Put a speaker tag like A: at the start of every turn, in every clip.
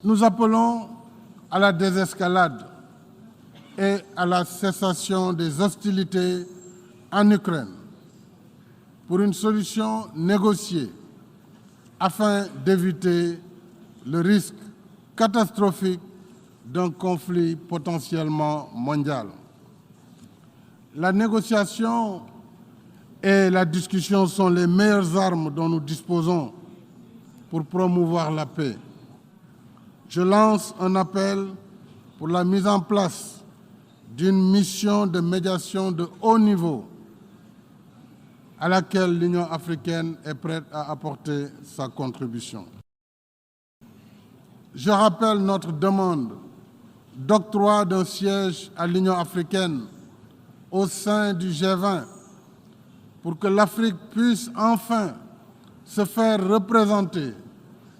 A: Nous appelons à la désescalade et à la cessation des hostilités en Ukraine pour une solution négociée afin d'éviter le risque catastrophique d'un conflit potentiellement mondial. La négociation et la discussion sont les meilleures armes dont nous disposons pour promouvoir la paix. Je lance un appel pour la mise en place d'une mission de médiation de haut niveau à laquelle l'Union africaine est prête à apporter sa contribution. Je rappelle notre demande d'octroi d'un siège à l'Union africaine au sein du G20 pour que l'Afrique puisse enfin se faire représenter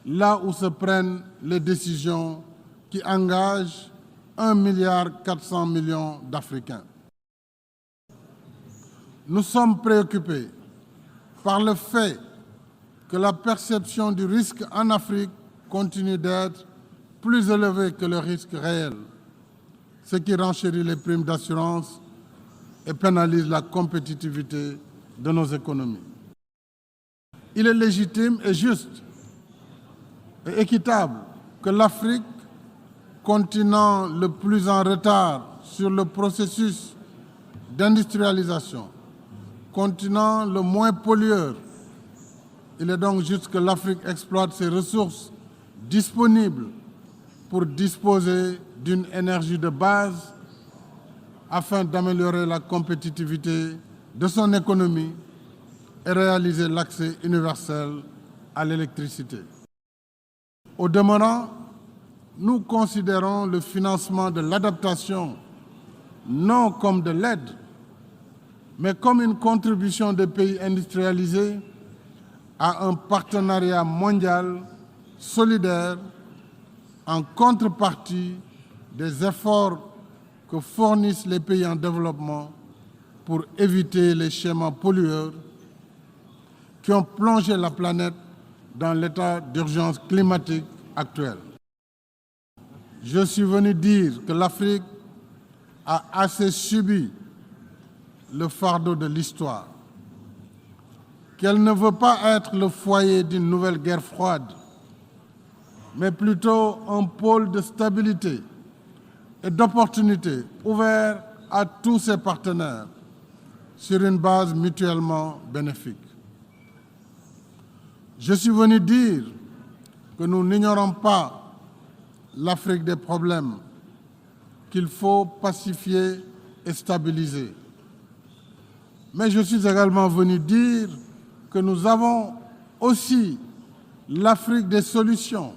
A: là où se prennent les décisions qui engagent 1,4 milliard d'Africains. Nous sommes préoccupés par le fait que la perception du risque en Afrique continue d'être plus élevée que le risque réel, ce qui renchérit les primes d'assurance et pénalise la compétitivité de nos économies. Il est légitime et juste et équitable que l'Afrique, continent le plus en retard sur le processus d'industrialisation, continent le moins pollueur, il est donc juste que l'Afrique exploite ses ressources disponibles pour disposer d'une énergie de base afin d'améliorer la compétitivité de son économie et réaliser l'accès universel à l'électricité. Au demeurant, nous considérons le financement de l'adaptation non comme de l'aide, mais comme une contribution des pays industrialisés à un partenariat mondial solidaire en contrepartie des efforts que fournissent les pays en développement pour éviter les schémas pollueurs qui ont plongé la planète dans l'état d'urgence climatique actuel. Je suis venu dire que l'Afrique a assez subi le fardeau de l'histoire, qu'elle ne veut pas être le foyer d'une nouvelle guerre froide, mais plutôt un pôle de stabilité et d'opportunité ouvert à tous ses partenaires sur une base mutuellement bénéfique. Je suis venu dire que nous n'ignorons pas l'Afrique des problèmes, qu'il faut pacifier et stabiliser. Mais je suis également venu dire que nous avons aussi l'Afrique des solutions